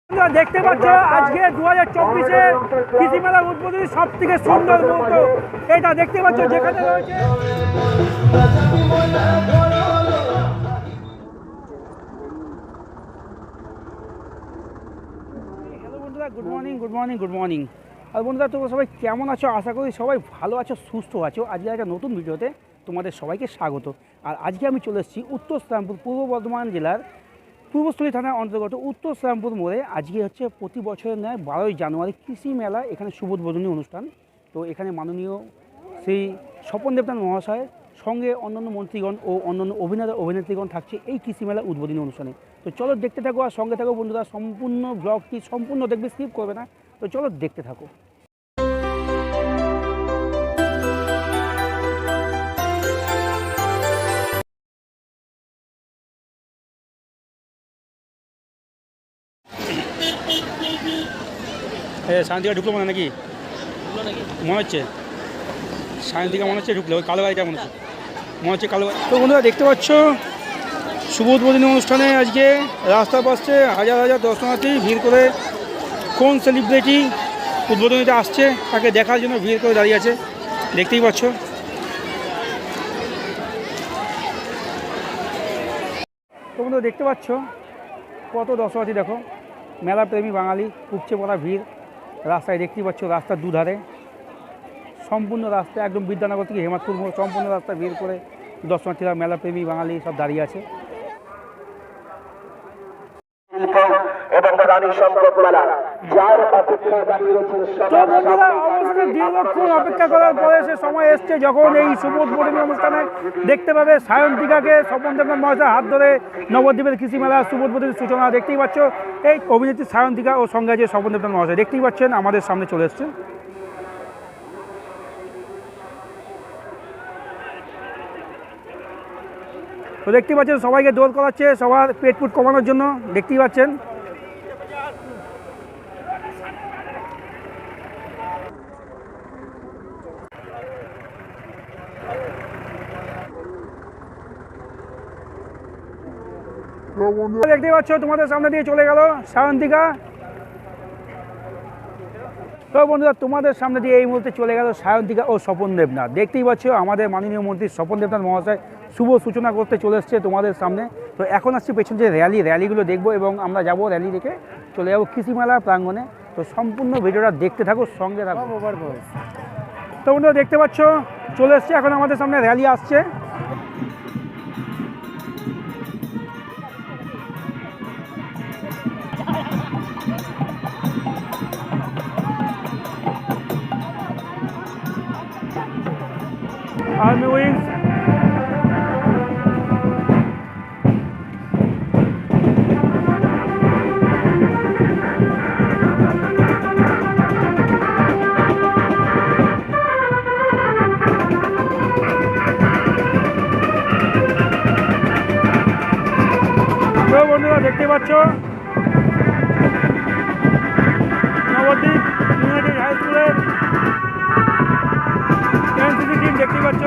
দেখতে পাচ্ছ আজকে 2024-এ কৃষি মেলার উদ্বোধনী সব থেকে সুন্দর মুহূর্ত এটা দেখতে পাচ্ছ, যেখানে রয়েছে হ্যালো বন্ধুরা, গুড মর্নিং। আর বন্ধুরা, তোমরা সবাই কেমন আছো? আশা করি সবাই ভালো আছো, সুস্থ আছো। আজকে একটা নতুন ভিডিওতে তোমাদের সবাইকে স্বাগত। আর আজকে আমি চলে এসেছি উত্তর শ্রীরামপুর, পূর্ব বর্ধমান জেলার পূর্বস্থলী থানার অন্তর্গত উত্তর শ্রীরামপুর মোড়ে। আজকে হচ্ছে প্রতি বছরের ন্যায় 12ই জানুয়ারি কৃষি মেলা, এখানে শুভ উদ্বোধনী অনুষ্ঠান। তো এখানে মাননীয় শ্রী স্বপন দেবনাথ মহাশয় সঙ্গে অন্যান্য মন্ত্রীগণ ও অন্যান্য অভিনেত্রীগণ থাকছে এই কৃষি মেলা উদ্বোধনী অনুষ্ঠানে। তো চলো দেখতে থাকো আর সঙ্গে থাকো বন্ধুরা, সম্পূর্ণ ব্লগটি সম্পূর্ণ দেখবে, স্কিপ করবে না। তো চলো দেখতে থাকো। শান্তিকা ঢুকলো মনে নাকি মনে হচ্ছে, শান্তিকা মনে হচ্ছে ঢুকলো, ওই কালো গাড়িটা মনে হচ্ছে কালো গাড়ি। তো বন্ধুরা দেখতে পাচ্ছ শুভ উদ্বোধনী অনুষ্ঠানে আজকে রাস্তার পাশে হাজার হাজার দর্শনার্থী ভিড় করে কোন সেলিব্রিটি উদ্বোধনীতে আসছে তাকে দেখার জন্য ভিড় করে দাঁড়িয়ে আছে, দেখতেই পাচ্ছ। তো বন্ধুরা দেখতে পাচ্ছ কত দর্শনার্থী, দেখো মেলা প্রেমী বাঙালি, উপচে পড়া ভিড় রাস্তায় দেখতেই পাচ্ছ। রাস্তার দুধারে সম্পূর্ণ রাস্তা, একদম বিদ্যানগর থেকে হেমাদপুর মোড় সম্পূর্ণ রাস্তা ভিড় করে দর্শনার্থীরা, মেলা প্রেমী বাঙালি সব দাঁড়িয়ে আছে। অপেক্ষা করার পরে সে সময় এসছে যখন এই শুভ উদ্বোধনী অনুষ্ঠানে দেখতে পাবে সায়ন্তিকাকে, স্বপন দেবনাথ মহাশয় হাত ধরে নবদ্বীপের কৃষি মেলা শুভ উদ্বোধনীর সূচনা। দেখতেই পাচ্ছ এই অভিনেত্রী সায়ন্তিকা ও সঙ্গে আছে স্বপন দেবনাথ মহাশয়, দেখতেই পাচ্ছেন আমাদের সামনে চলে এসছে। তো দেখতেই পাচ্ছেন সবাইকে দোল করাচ্ছে সবার পেট ফুট কমানোর জন্য, দেখতেই পাচ্ছেন। দেখতেই পাচ্ছ তোমাদের সামনে দিয়ে চলে গেল সায়ন্তিকা। তো বন্ধুরা তোমাদের সামনে দিয়ে এই মুহূর্তে চলে গেল সায়ন্তিকা ও স্বপন দেবনাথ। দেখতেই পাচ্ছ আমাদের মাননীয় মন্ত্রী স্বপন দেবনাথ মহাশয় শুভ সূচনা করতে চলে এসছে তোমাদের সামনে। তো এখন আসছি পেছন যে র্যালিগুলো দেখবো এবং আমরা যাব র্যালি দেখে চলে যাবো কৃষি মেলা প্রাঙ্গণে। তো সম্পূর্ণ ভিডিওটা দেখতে থাকো, সঙ্গে থাকো। তো বন্ধুরা দেখতে পাচ্ছ চলে এসছে, এখন আমাদের সামনে র্যালি আসছে। Army Wings. তো বন্ধুরা দেখতে পাচ্ছ নবদ্বীপ ইউনাইটেড হাই স্কুলের এনসিসি টিম, দেখতেই পাচ্ছ।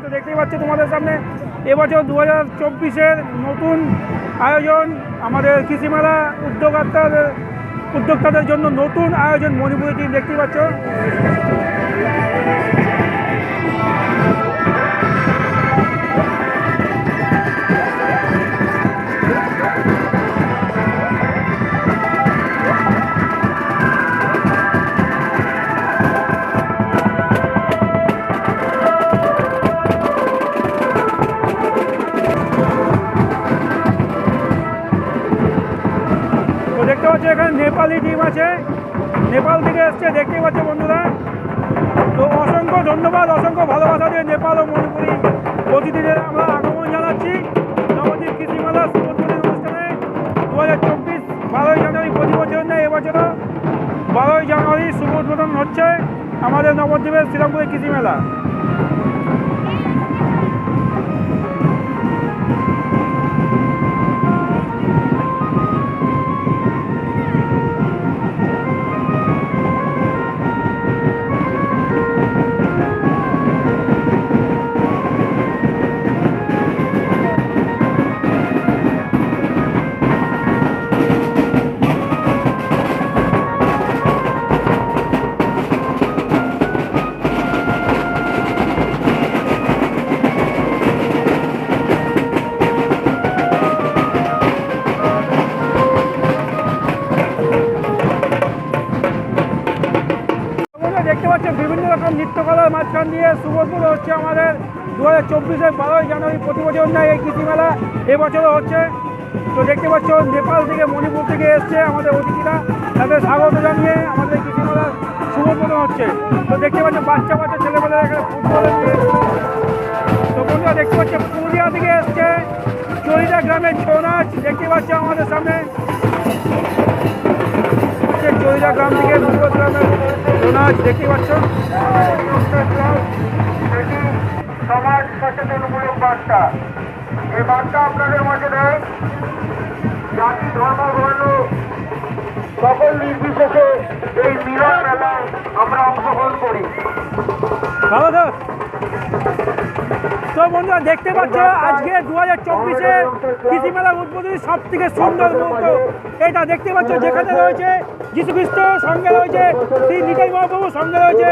তো দেখতেই পাচ্ছ তোমাদের সামনে এবছর 2024-এর নতুন আয়োজন, আমাদের কৃষি মেলা উদ্যোক্তাদের জন্য নতুন আয়োজন মণিপুরি টিম, দেখতেই পাচ্ছ। দেখতে পাচ্ছ এখানে নেপালি টিম আছে, নেপাল থেকে এসছে, দেখতেই পাচ্ছ বন্ধুরা। তো অসংখ্য ধন্যবাদ, অসংখ্য ভালোবাসা দিয়ে নেপাল ও মণিপুরি অতিথিদের আমরা আগমন জানাচ্ছি নবদ্বীপ কৃষি মেলা শুভ উদ্বোধনী অনুষ্ঠানে 2024 12ই জানুয়ারি। প্রতি বছর নেই, এবছরও 12ই জানুয়ারি শুভ উদ্বোধন হচ্ছে আমাদের নবদ্বীপের শ্রীরামপুরের কৃষি মেলা। চিত্রকলার মাঝখান দিয়ে সুবোধপুর হচ্ছে আমাদের 2024-এর 12ই জানুয়ারি প্রতি বছর নেয় এই কৃষি মেলা, এবছরও হচ্ছে। তো দেখতে পাচ্ছ নেপাল থেকে মণিপুর থেকে এসছে আমাদের অতিথিরা, তাদের স্বাগত জানিয়ে আমাদের এই কৃষি মেলার শুভ উদ্বোধন হচ্ছে। তো দেখতে পাচ্ছ বাচ্চা বাচ্চা ছেলেমেয়েরা এখানে ফুটবলের নিয়ে। তো বন্ধুরা দেখতে পাচ্ছ পুরুলিয়া থেকে এসছে চরিদা গ্রামের ছৌ নাচ, দেখতে পাচ্ছ আমাদের সামনে চরিদা গ্রাম থেকে মুকুট গ্রামের ছৌ নাচ দেখতে পাচ্ছ। সমাজ সচেতনমূলক বার্তা, এই বার্তা আপনাদের মাঝে দেয় জাতি ধর্ম বর্ণ সকল নির্বিশেষে এই মিলন মেলায় আমরা অংশগ্রহণ করি। ভালো তো। তো বন্ধুরা দেখতে পাচ্ছ আজকে 2024-এর কৃষি মেলার উদ্বোধনী সব থেকে সুন্দর মুহূর্ত এটা দেখতে পাচ্ছ, যেখানে রয়েছে যীশু খ্রিস্ট, সঙ্গে রয়েছে শ্রী নিতাই মহাপ্রভু, সঙ্গে রয়েছে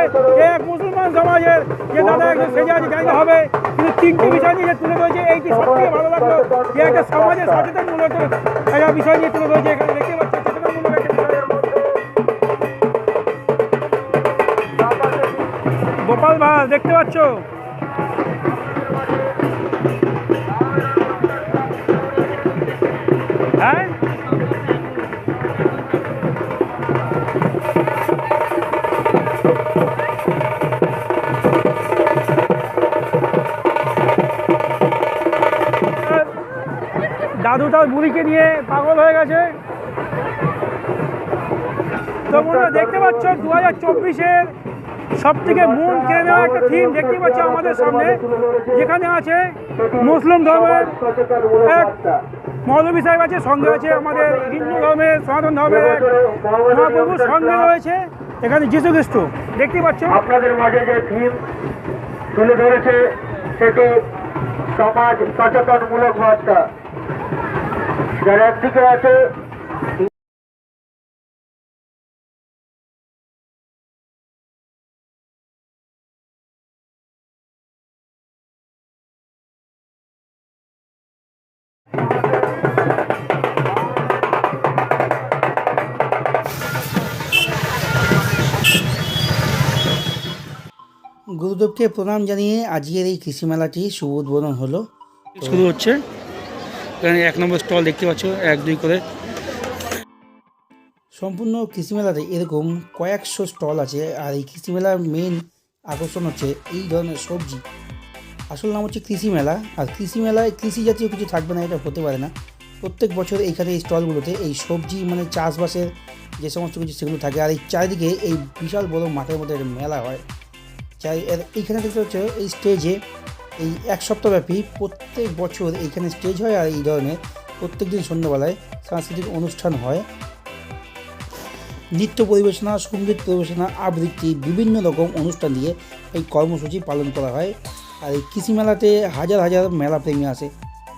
এক মুসলমান সমাজের যে দাদা একজন সেজে আছে জানতে হবে, কিন্তু তিনটি বিষয় নিয়ে তুলে ধরেছে। এইটি সব থেকে ভালো লাগলো যে একটা সমাজের সচেতনমূলক একটা বিষয় নিয়ে তুলে ধরেছে। এখানে দেখতে পাচ্ছ সচেতনমূলক একটা বিষয়। গোপাল ভাঁড় দেখতে পাচ্ছ, হ্যাঁ দাদু তার বুড়িকে নিয়ে পাগল হয়ে গেছে। তো বন্ধুরা দেখতে পাচ্ছ 2024-এর সব থেকে মন কেড়ে নেওয়া একটা থিম দেখতে পাচ্ছ আমাদের সামনে, যেখানে আছে মুসলিম ধর্মের এক মৌলভী সাহেব আছে, সঙ্গে আছে আমাদের হিন্দু ধর্মের সনাতন ধর্মের এক মহাপ্রভুর, সঙ্গে রয়েছে এখানে যীশু খ্রিস্ট দেখতে পাচ্ছ। আপনাদের মাঝে যে থিম তুলে ধরেছে সেটি সমাজ সচেতনমূলক বার্তা, যার একদিকে আছে গুরুদেবকে প্রণাম জানিয়ে আজকের এই কৃষি মেলাটি শুভ উদ্বোধন হলো, শুরু হচ্ছে। এখানে 1 নম্বর স্টল দেখতে পাচ্ছ, 1-2 করে। সম্পূর্ণ কৃষি মেলাতে এরকম কয়েকশো স্টল আছে। আর এই কৃষি মেলার মেন আকর্ষণ হচ্ছে এই ধরনের সবজি। আসল নাম হচ্ছে কৃষি মেলা। আর কৃষি মেলায় কৃষি জাতীয় কিছু থাকবে না, এটা হতে পারে না। প্রত্যেক বছর এইখানে এই স্টলগুলোতে এই সবজি মানে চাষবাসের যে সমস্ত কিছু সেগুলো থাকে। আর এই চারিদিকে এই বিশাল বড় মাঠের মধ্যে মেলা হয়। এইখানে দেখতে হচ্ছে এই স্টেজে এই 1 সপ্তাহব্যাপী প্রত্যেক বছর এইখানে স্টেজ হয়। আর এই ধরনের প্রত্যেক দিন সন্ধ্যাবেলায় সাংস্কৃতিক অনুষ্ঠান হয়, নৃত্য পরিবেশনা, সঙ্গীত পরিবেশনা, আবৃত্তি, বিভিন্ন রকম অনুষ্ঠান দিয়ে এই কর্মসূচি পালন করা হয়। আর এই কৃষি মেলাতে হাজার হাজার মেলা প্রেমী আসে।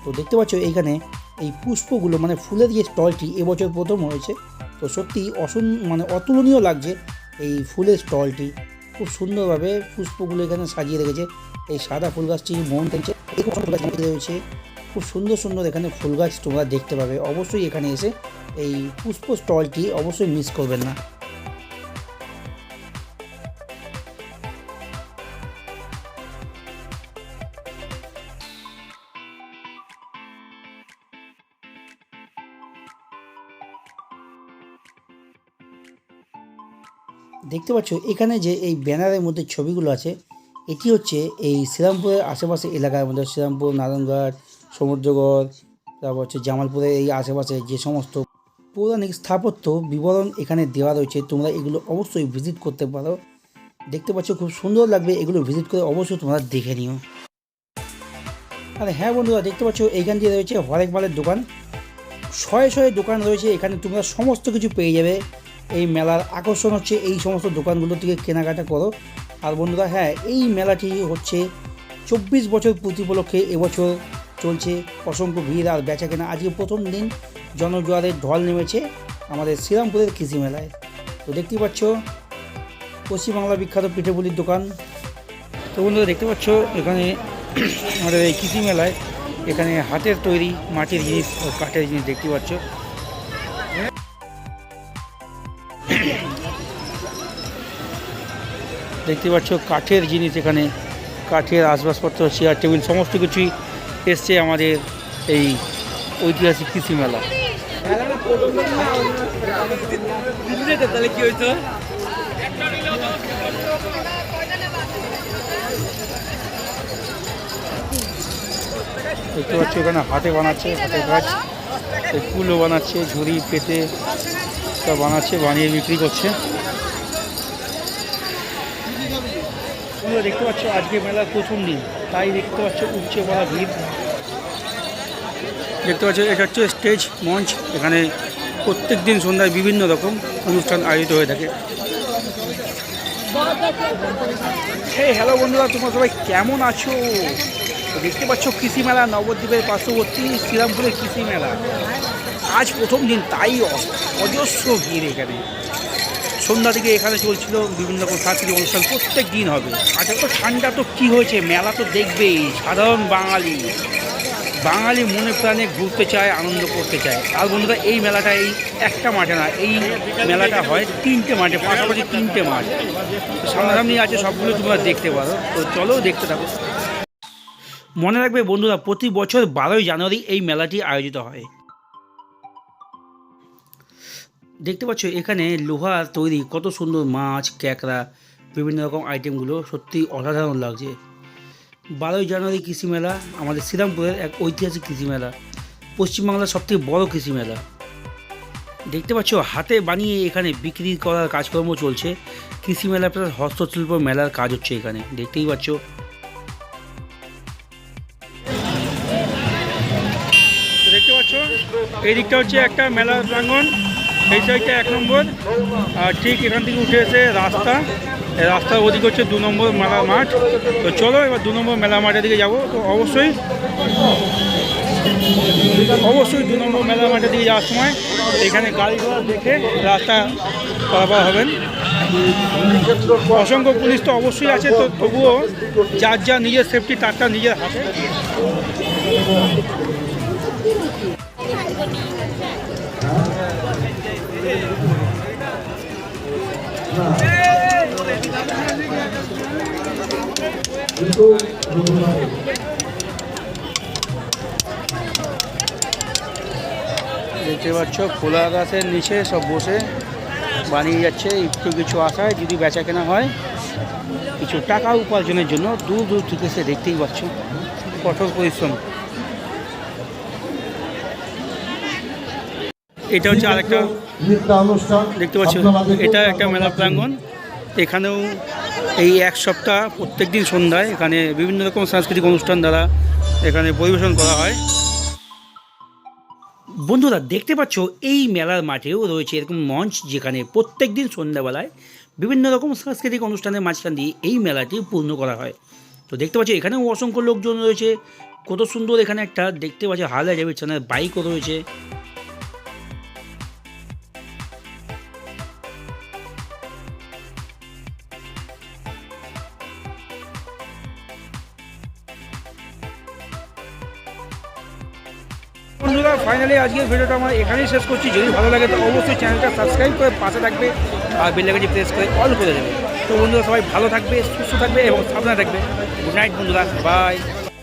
তো দেখতে পাচ্ছ এইখানে এই পুষ্পগুলো মানে ফুলের যে স্টলটি এবছর প্রথম হয়েছে। তো সত্যি অতুলনীয় লাগছে এই ফুলের স্টলটি, খুব সুন্দরভাবে পুষ্পগুলো এখানে সাজিয়ে রেখেছে। এই সাদা ফুল গাছটি মন থেকে রয়েছে, খুব সুন্দর সুন্দর এখানে ফুল গাছ তোমরা দেখতে পাবে। অবশ্যই এখানে এসে এই পুষ্প স্টলটি অবশ্যই মিস করবেন না। দেখতে পাচ্ছ এখানে যে এই ব্যানারের মধ্যে ছবিগুলো আছে, এটি হচ্ছে এই শ্রীরামপুরের আশেপাশে এলাকার মধ্যে, শ্রীরামপুর, নারায়ণগড়, সমুদ্রগড়, তারপর হচ্ছে জামালপুরের এই আশেপাশে যে সমস্ত পৌরাণিক স্থাপত্য বিবরণ এখানে দেওয়া রয়েছে। তোমরা এগুলো অবশ্যই ভিজিট করতে পারো। দেখতে পাচ্ছ খুব সুন্দর লাগবে, এগুলো ভিজিট করে অবশ্যই তোমরা দেখে নিও। আর হ্যাঁ বন্ধুরা, দেখতে পাচ্ছ এইখান দিয়ে রয়েছে হরেক মালের দোকান, শয়ে শয়ে দোকান রয়েছে। এখানে তোমরা সমস্ত কিছু পেয়ে যাবে। এই মেলার আকর্ষণ হচ্ছে এই সমস্ত দোকানগুলো থেকে কেনাকাটা করো। আর বন্ধুরা হ্যাঁ, এই মেলাটি হচ্ছে 24 বছর পূর্তি উপলক্ষে এবছর চলছে। অসংখ্য ভিড় আর বেচা কেনা। আজকে প্রথম দিন জনজোয়ারের ঢল নেমেছে আমাদের শ্রীরামপুরের কৃষি মেলায়। তো দেখতেই পাচ্ছ পশ্চিমবাংলা বিখ্যাত পিঠেপুলির দোকান। তো বন্ধুরা দেখতে পাচ্ছ এখানে আমাদের এই কৃষি মেলায় এখানে হাতের তৈরি মাটির জিনিস ও কাঠের জিনিস দেখতে পাচ্ছ। দেখতে পাচ্ছ কাঠের জিনিস, এখানে কাঠের আসবাবপত্র, চেয়ার টেবিল সমস্ত কিছুই এসছে আমাদের এই ঐতিহাসিক কৃষি মেলা। তাহলে কি হইতো? দেখতে পাচ্ছ এখানে হাতে বানাচ্ছে, হাতের কাজ, এই কুলো বানাচ্ছে, ঝুড়ি পেতে সব বানাচ্ছে, বানিয়ে বিক্রি করছে। তোমরা দেখতে পাচ্ছ আজকে মেলার প্রথম দিন, তাই দেখতে পাচ্ছ উপচে পড়া ভিড়। দেখতে পাচ্ছ এটা হচ্ছে স্টেজ মঞ্চ, এখানে প্রত্যেক দিন সন্ধ্যায় বিভিন্ন রকম অনুষ্ঠান আয়োজিত হয়ে থাকে। হ্যালো বন্ধুরা, তোমরা সবাই কেমন আছো? তো দেখতে পাচ্ছ কৃষি মেলা, নবদ্বীপের পার্শ্ববর্তী শ্রীরামপুরের কৃষি মেলা আজ প্রথম দিন, তাই অজস্র ভিড় এখানে। সন্ধ্যা থেকে এখানে চলছিল বিভিন্ন রকম সাংস্কৃতিক অনুষ্ঠান, প্রত্যেক দিন হবে। আর এত ঠান্ডা তো কী হয়েছে, মেলা তো দেখবেই। সাধারণ বাঙালি মনে প্রাণে ঘুরতে চায়, আনন্দ করতে চায়। আর বন্ধুরা এই মেলাটা এই একটা মাঠে না, এই মেলাটা হয় 3টে মাঠে, পাশাপাশি 3টে মাঠ সামনাসামনি আছে, সবগুলো তোমরা দেখতে পারো। তো চলো দেখতে থাকো। মনে রাখবে বন্ধুরা, প্রতি বছর 12ই জানুয়ারি এই মেলাটি আয়োজিত হয়। দেখতে পাচ্ছ এখানে লোহার তৈরি কত সুন্দর মাছ, ক্যাকড়া, বিভিন্ন রকম আইটেমগুলো সত্যি অসাধারণ লাগছে। 12ই জানুয়ারি কৃষি মেলা আমাদের শ্রীরামপুরের এক ঐতিহাসিক কৃষি মেলা, পশ্চিমবাংলার সবথেকে বড় কৃষি মেলা। দেখতে পাচ্ছ হাতে বানিয়ে এখানে বিক্রি করার কাজকর্ম চলছে। কৃষি মেলা প্লাস হস্তশিল্প মেলার কাজ হচ্ছে এখানে, দেখতেই পাচ্ছ। দেখতে পাচ্ছ এই দিকটা হচ্ছে একটা মেলার প্রাঙ্গণ, এই সাইডটা 1 নম্বর, আর ঠিক এখান থেকে উঠে এসে রাস্তার ওদিকে হচ্ছে 2 নম্বর মেলা মাঠ। তো চলো এবার 2 নম্বর মেলা মাঠের দিকে যাবো। তো অবশ্যই 2 নম্বর মেলা মাঠের দিকে যাওয়ার সময় এখানে গাড়ি ঘোড়া দেখে রাস্তা পারাপার হবেন। অসংখ্য পুলিশ তো অবশ্যই আছে, তো তবুও যার নিজের সেফটি তারটা নিজের হাতে। দেখতে পাচ্ছ খোলা আকাশের নিচে সব বসে বানিয়ে যাচ্ছে একটু কিছু আশায়, যদি বেচা কেনা হয় কিছু টাকা উপার্জনের জন্য। দূর দূর থেকে সে দেখতেই পাচ্ছ কঠোর পরিশ্রম। এটা হচ্ছে আরেকটা দেখতে পাচ্ছ, এটা একটা মেলা প্রাঙ্গণ। এখানেও এই 1 সপ্তাহ প্রত্যেক দিন সন্ধ্যায় এখানে বিভিন্ন রকম সাংস্কৃতিক অনুষ্ঠান দ্বারা এখানে পরিবেশন করা হয়। বন্ধুরা দেখতে পাচ্ছ এই মেলার মাঠেও রয়েছে এরকম মঞ্চ, যেখানে প্রত্যেক দিন সন্ধ্যাবেলায় বিভিন্ন রকম সাংস্কৃতিক অনুষ্ঠানের মাঝখান দিয়ে এই মেলাটি পূর্ণ করা হয়। তো দেখতে পাচ্ছ এখানেও অসংখ্য লোকজন রয়েছে, কত সুন্দর। এখানে একটা দেখতে পাচ্ছ হার্লে ডেভিডসনের বাইকও রয়েছে। বন্ধুরা ফাইনালি আজকের ভিডিওটা আমরা এখানেই শেষ করছি। যদি ভালো লাগে তো অবশ্যই চ্যানেলটা সাবস্ক্রাইব করে পাশে থাকবে আর বেল আইকনটি প্রেস করে অল করে দেবে। তো বন্ধুরা সবাই ভালো থাকবে, সুস্থ থাকবে এবং সাবধানে থাকবে। গুড নাইট বন্ধুরা, বাই।